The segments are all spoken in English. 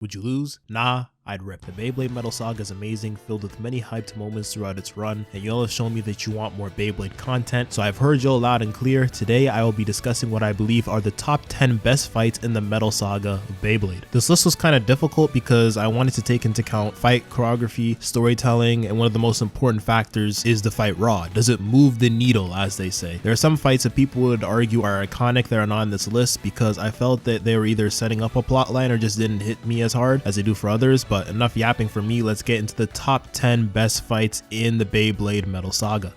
Would you lose? Nah, I'd rip. The Beyblade Metal Saga is amazing, filled with many hyped moments throughout its run, and y'all have shown me that you want more Beyblade content, so I've heard y'all loud and clear. Today I will be discussing what I believe are the top 10 best fights in the Metal Saga of Beyblade. This list was kind of difficult because I wanted to take into account fight choreography, storytelling, and one of the most important factors is the fight raw. Does it move the needle, as they say? There are some fights that people would argue are iconic that are not on this list because I felt that they were either setting up a plotline or just didn't hit me as hard as they do for others, but enough yapping for me, let's get into the top 10 best fights in the Beyblade Metal Saga.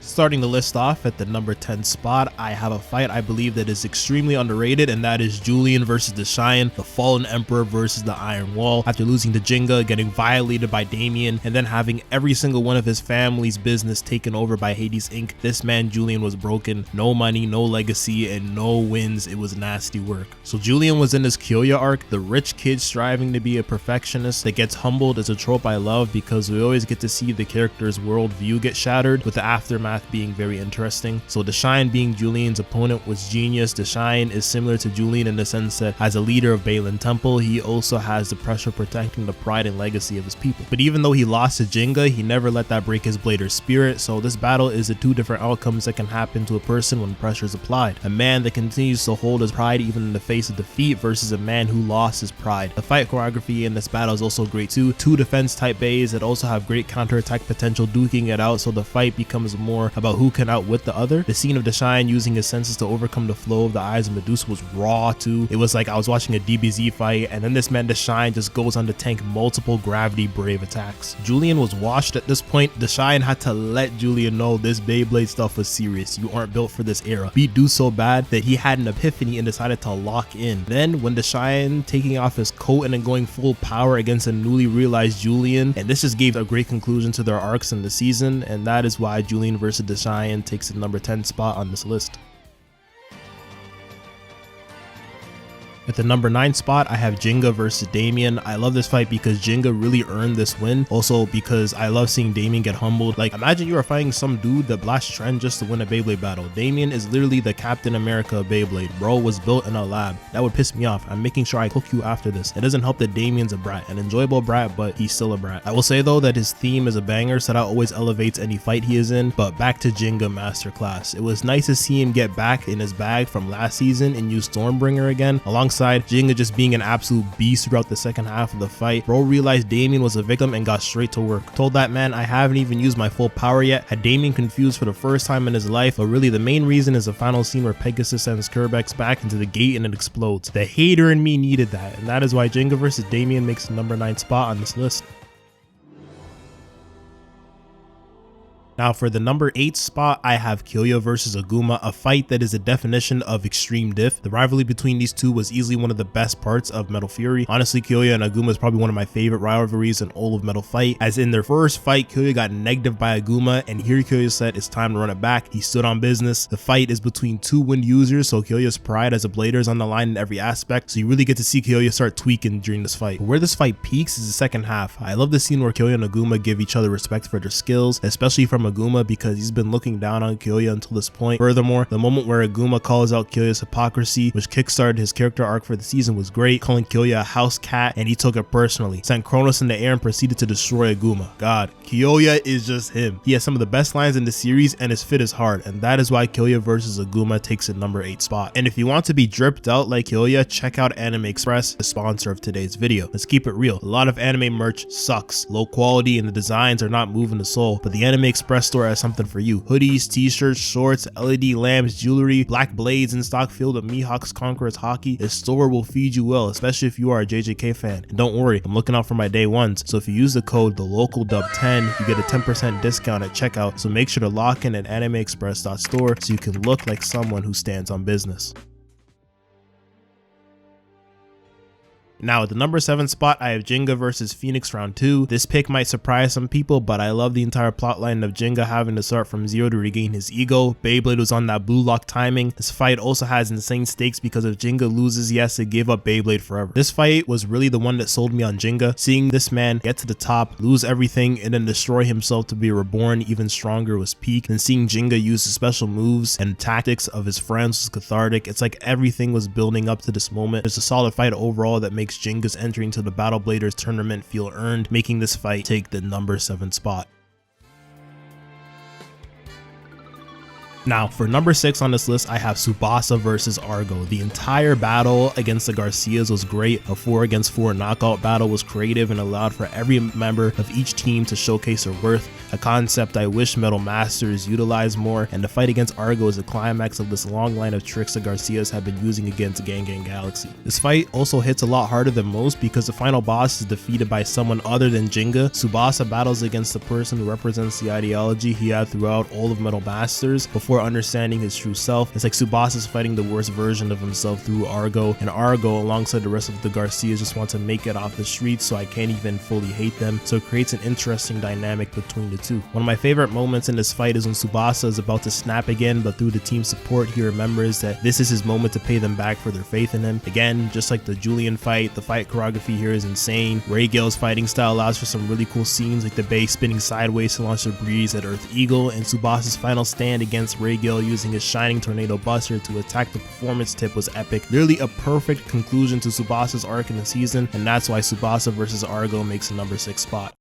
Starting the list off at the number 10 spot, I have a fight I believe that is extremely underrated, and that is Julian versus Deshine, the Fallen Emperor versus the Iron Wall. After losing to Jinga, getting violated by Damien, and then having every single one of his family's business taken over by Hades Inc., this man Julian was broken. No money, no legacy, and no wins. It was nasty work. So Julian was in his Kyoya arc, the rich kid striving to be a perfectionist that gets humbled. Is a trope I love because we always get to see the character's worldview get shattered, with the aftermath being very interesting. So Deshine being Julian's opponent was genius. Deshine is similar to Julian in the sense that as a leader of Balin Temple, he also has the pressure protecting the pride and legacy of his people. But even though he lost to Jinga, he never let that break his blader's spirit. So this battle is the two different outcomes that can happen to a person when pressure is applied. A man that continues to hold his pride even in the face of defeat versus a man who lost his pride. The fight choreography in this battle is also great too. Two defense type bays that also have great counterattack potential, duking it out, so the fight becomes more about who can outwit the other. The scene of Deshine using his senses to overcome the flow of the eyes of Medusa was raw too. It was like I was watching a DBZ fight, and then this man Deshine just goes on to tank multiple gravity brave attacks. Julian was washed at this point. Deshine had to let Julian know this Beyblade stuff was serious. You aren't built for this era. Beat do so bad that he had an epiphany and decided to lock in. Then when Deshine taking off his coat and then going full power against a newly realized Julian, and this just gave a great conclusion to their arcs in the season, and that is why Julian versus Deshine takes the number 10 spot on this list. At the number 9 spot, I have Jinga versus Damien. I love this fight because Jinga really earned this win. Also because I love seeing Damien get humbled. Like, imagine you are fighting some dude that blasts Trend just to win a Beyblade battle. Damien is literally the Captain America of Beyblade. Bro was built in a lab. That would piss me off. I'm making sure I cook you after this. It doesn't help that Damien's a brat, an enjoyable brat, but he's still a brat. I will say though that his theme is a banger, so that always elevates any fight he is in. But back to Jinga Masterclass. It was nice to see him get back in his bag from last season and use Stormbringer again, alongside Jinga just being an absolute beast throughout the second half of the fight. Bro realized Damien was a victim and got straight to work. Told that man, I haven't even used my full power yet. Had Damien confused for the first time in his life, but really the main reason is the final scene where Pegasus sends Kerbex back into the gate and it explodes. The hater in me needed that, and that is why Jinga versus Damien makes the number 9 spot on this list. Now for the number 8 spot, I have Kyoya versus Auma, a fight that is a definition of extreme diff. The rivalry between these two was easily one of the best parts of Metal Fury. Honestly, Kyoya and Auma is probably one of my favorite rivalries in all of Metal Fight, as in their first fight, Kyoya got negative by Auma, and here Kyoya said it's time to run it back. He stood on business. The fight is between two wind users, so Kyoya's pride as a blader is on the line in every aspect, so you really get to see Kyoya start tweaking during this fight. But where this fight peaks is the second half. I love the scene where Kyoya and Auma give each other respect for their skills, especially from Auma because he's been looking down on Kyoya until this point. Furthermore, the moment where Auma calls out Kyoya's hypocrisy, which kickstarted his character arc for the season, was great, calling Kyoya a house cat, and he took it personally. Sent Kronos in the air and proceeded to destroy Auma. God, Kyoya is just him. He has some of the best lines in the series and his fit is hard, and that is why Kyoya versus Auma takes the number 8 spot. And if you want to be dripped out like Kyoya, check out Anime Express, the sponsor of today's video. Let's keep it real. A lot of anime merch sucks, low quality, and the designs are not moving the soul, but the Anime Express store has something for you. Hoodies, t-shirts, shorts, LED lamps, jewelry, black blades in stock filled with Mihawk's Conqueror's hockey. This store will feed you well, especially if you are a JJK fan. And don't worry, I'm looking out for my day ones, so if you use the code TheLocalDub10, you get a 10% discount at checkout, so make sure to lock in at animeexpress.store so you can look like someone who stands on business. Now at the number 7 spot, I have Jinga versus Phoenix round 2. This pick might surprise some people, but I love the entire plotline of Jinga having to start from zero to regain his ego. Beyblade was on that blue lock timing. This fight also has insane stakes because if Jinga loses, he has to give up Beyblade forever. This fight was really the one that sold me on Jinga. Seeing this man get to the top, lose everything, and then destroy himself to be reborn even stronger was peak. And seeing Jinga use the special moves and tactics of his friends was cathartic. It's like everything was building up to this moment. It's a solid fight overall that makes Jinga's entry into the Battle Bladers tournament feel earned, making this fight take the number 7 spot. Now, for number 6 on this list, I have Subasa versus Argo. The entire battle against the Garcias was great. A 4 against 4 knockout battle was creative and allowed for every member of each team to showcase their worth, a concept I wish Metal Masters utilized more, and the fight against Argo is the climax of this long line of tricks the Garcias have been using against Gang Galaxy. This fight also hits a lot harder than most because the final boss is defeated by someone other than Jinga. Subasa battles against the person who represents the ideology he had throughout all of Metal Masters before understanding his true self. It's like Subasa's fighting the worst version of himself through Argo, and Argo alongside the rest of the Garcias just want to make it off the streets, so I can't even fully hate them, so it creates an interesting dynamic between the two. One of my favorite moments in this fight is when Subasa is about to snap again, but through the team support he remembers that this is his moment to pay them back for their faith in him. Again, just like the Julian fight, the fight choreography here is insane. Rago's fighting style allows for some really cool scenes like the base spinning sideways to launch the breeze at Earth Eagle, and Subasa's final stand against Rago using his shining tornado buster to attack the performance tip was epic. Literally a perfect conclusion to Subasa's arc in the season, and that's why Subasa versus Argo makes the number 6 spot.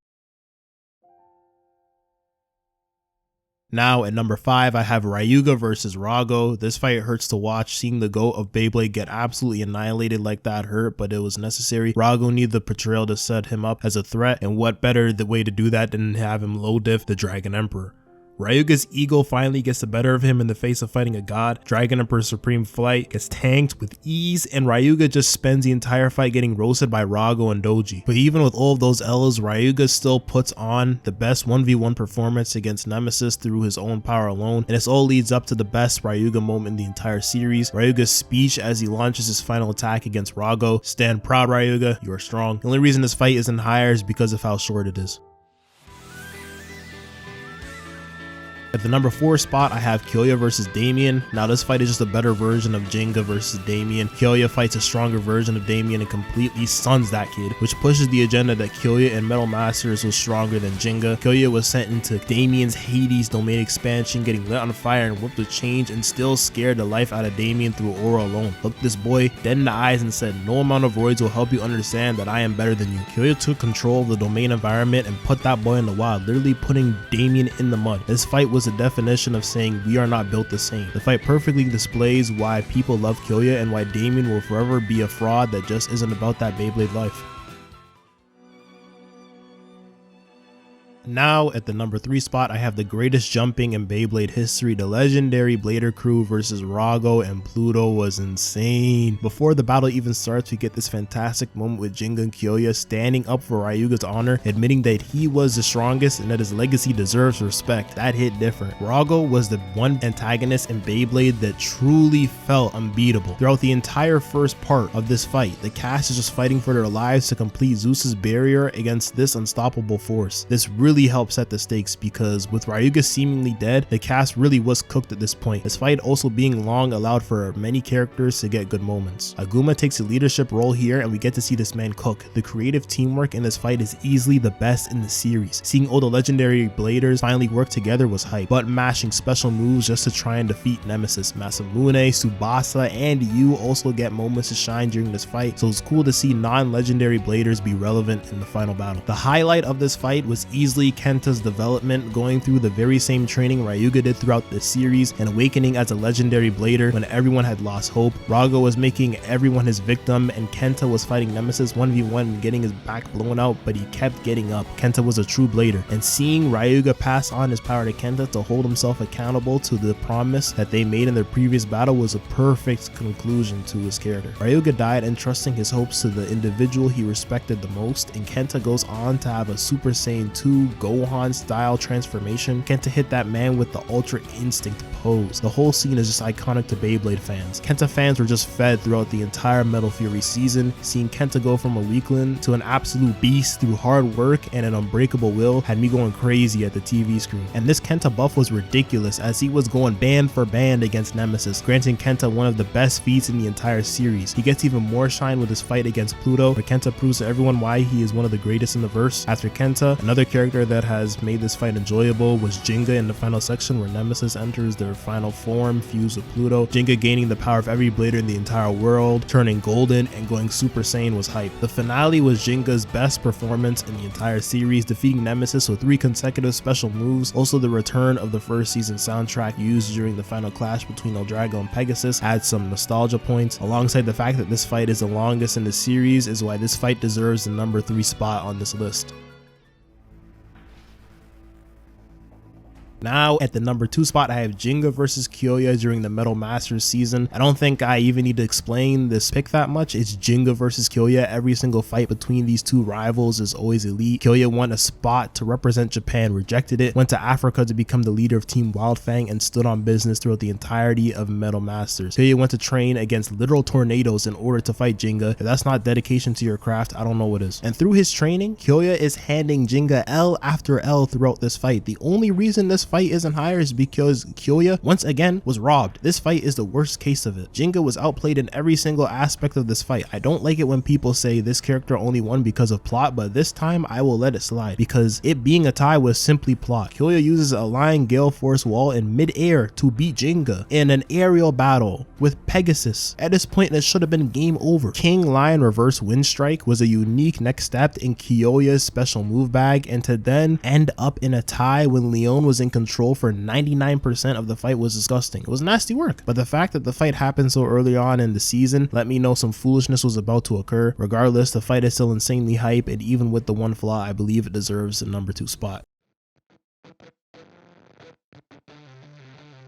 Now at number 5, I have Ryuga versus Rago. This fight hurts to watch. Seeing the GOAT of Beyblade get absolutely annihilated like that hurt, but it was necessary. Rago needed the portrayal to set him up as a threat, and what better the way to do that than have him low diff the Dragon Emperor. Ryuga's ego finally gets the better of him in the face of fighting a god. Dragon Emperor's Supreme Flight gets tanked with ease, and Ryuga just spends the entire fight getting roasted by Rago and Doji. But even with all of those L's, Ryuga still puts on the best 1v1 performance against Nemesis through his own power alone, and this all leads up to the best Ryuga moment in the entire series. Ryuga's speech as he launches his final attack against Rago: "Stand proud, Ryuga, you are strong." The only reason this fight isn't higher is because of how short it is. At the number 4 spot, I have Kyoya versus Damien. Now this fight is just a better version of Jinga versus Damien. Kyoya fights a stronger version of Damien and completely stuns that kid, which pushes the agenda that Kyoya in Metal Masters was stronger than Jinga. Kyoya was sent into Damien's Hades domain expansion, getting lit on fire and whipped with change, and still scared the life out of Damien through aura alone. Looked this boy dead in the eyes and said, "No amount of roids will help you understand that I am better than you." Kyoya took control of the domain environment and put that boy in the wild, literally putting Damien in the mud. This fight was the definition of saying we are not built the same. The fight perfectly displays why people love Kyoya and why Damien will forever be a fraud that just isn't about that Beyblade life. Now at the number 3 spot, I have the greatest jumping in Beyblade history. The legendary Blader crew versus Rago and Pluto was insane. Before the battle even starts, we get this fantastic moment with Jinga and Kyoya standing up for Ryuga's honor, admitting that he was the strongest and that his legacy deserves respect. That hit different. Rago was the one antagonist in Beyblade that truly felt unbeatable. Throughout the entire first part of this fight, the cast is just fighting for their lives to complete Zeus's barrier against this unstoppable force. This really helped set the stakes because with Ryuga seemingly dead, the cast really was cooked at this point. This fight also being long allowed for many characters to get good moments. Auma takes a leadership role here and we get to see this man cook. The creative teamwork in this fight is easily the best in the series. Seeing all the legendary bladers finally work together was hype, but mashing special moves just to try and defeat Nemesis. Masamune, Subasa, and Yu also get moments to shine during this fight, so it's cool to see non-legendary bladers be relevant in the final battle. The highlight of this fight was easily Kenta's development, going through the very same training Ryuga did throughout the series and awakening as a legendary blader when everyone had lost hope. Rago was making everyone his victim and Kenta was fighting Nemesis 1v1 and getting his back blown out, but he kept getting up. Kenta was a true blader, and seeing Ryuga pass on his power to Kenta to hold himself accountable to the promise that they made in their previous battle was a perfect conclusion to his character. Ryuga died entrusting his hopes to the individual he respected the most, and Kenta goes on to have a Super Saiyan 2 Gohan style transformation, Kenta hit that man with the Ultra Instinct pose. The whole scene is just iconic to Beyblade fans. Kenta fans were just fed throughout the entire Metal Fury season. Seeing Kenta go from a weakling to an absolute beast through hard work and an unbreakable will had me going crazy at the TV screen. And this Kenta buff was ridiculous, as he was going band for band against Nemesis, granting Kenta one of the best feats in the entire series. He gets even more shine with his fight against Pluto, where Kenta proves to everyone why he is one of the greatest in the verse. After Kenta, another character that has made this fight enjoyable was Jinga in the final section, where Nemesis enters their final form fused with Pluto. Jinga gaining the power of every blader in the entire world, turning golden and going Super Saiyan was hype. The finale was Jinga's best performance in the entire series, defeating Nemesis with 3 consecutive special moves. Also, the return of the first season soundtrack used during the final clash between El Drago and Pegasus adds some nostalgia points. Alongside the fact that this fight is the longest in the series is why this fight deserves the number 3 spot on this list. Now at the number 2 spot, I have Jinga versus Kyoya during the Metal Masters season. I don't think I even need to explain this pick that much. It's Jinga versus Kyoya. Every single fight between these two rivals is always elite. Kyoya won a spot to represent Japan, rejected it, went to Africa to become the leader of Team Wildfang, and stood on business throughout the entirety of Metal Masters. Kyoya went to train against literal tornadoes in order to fight Jinga. If that's not dedication to your craft, I don't know what is. And through his training, Kyoya is handing Jinga L after L throughout this fight. The only reason this fight isn't higher is because Kyoya once again was robbed. This fight is the worst case of it. Jinga was outplayed in every single aspect of this fight. I don't like it when people say this character only won because of plot, but this time I will let it slide because it being a tie was simply plot. Kyoya uses a Lion Gale Force wall in mid-air to beat Jinga in an aerial battle with Pegasus. At this point, it should have been game over. King Lion Reverse Wind Strike was a unique next step in Kyoya's special move bag, and to then end up in a tie when Leon was in control for 99% of the fight was disgusting. It was nasty work, but the fact that the fight happened so early on in the season let me know some foolishness was about to occur. Regardless, the fight is still insanely hype, and even with the one flaw, I believe it deserves the number 2 spot.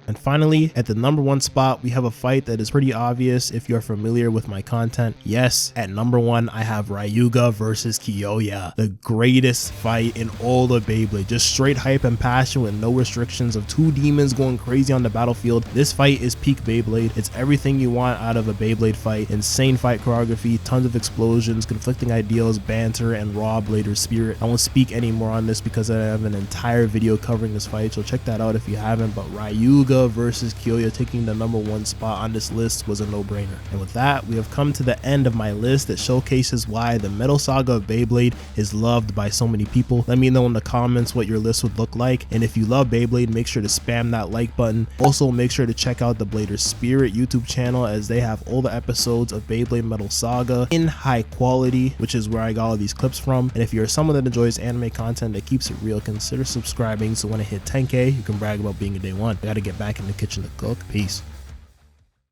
And finally, at the number 1 spot, we have a fight that is pretty obvious if you're familiar with my content. Yes, at number 1, I have Ryuga versus Kyoya, the greatest fight in all of Beyblade. Just straight hype and passion with no restrictions of 2 demons going crazy on the battlefield. This fight is peak Beyblade. It's everything you want out of a Beyblade fight. Insane fight choreography, tons of explosions, conflicting ideals, banter, and raw blader spirit. I won't speak anymore on this because I have an entire video covering this fight, so check that out if you haven't. But Ryuga versus Kyoya taking the number 1 spot on this list was a no-brainer. And with that, we have come to the end of my list that showcases why the Metal Saga of Beyblade is loved by so many people. Let me know in the comments what your list would look like, and if you love Beyblade, make sure to spam that like button. Also, make sure to check out the Blader Spirit YouTube channel, as they have all the episodes of Beyblade Metal Saga in high quality, which is where I got all these clips from. And if you're someone that enjoys anime content that keeps it real, consider subscribing so when I hit 10K, you can brag about being a day one. I gotta get back in the kitchen to cook. Peace.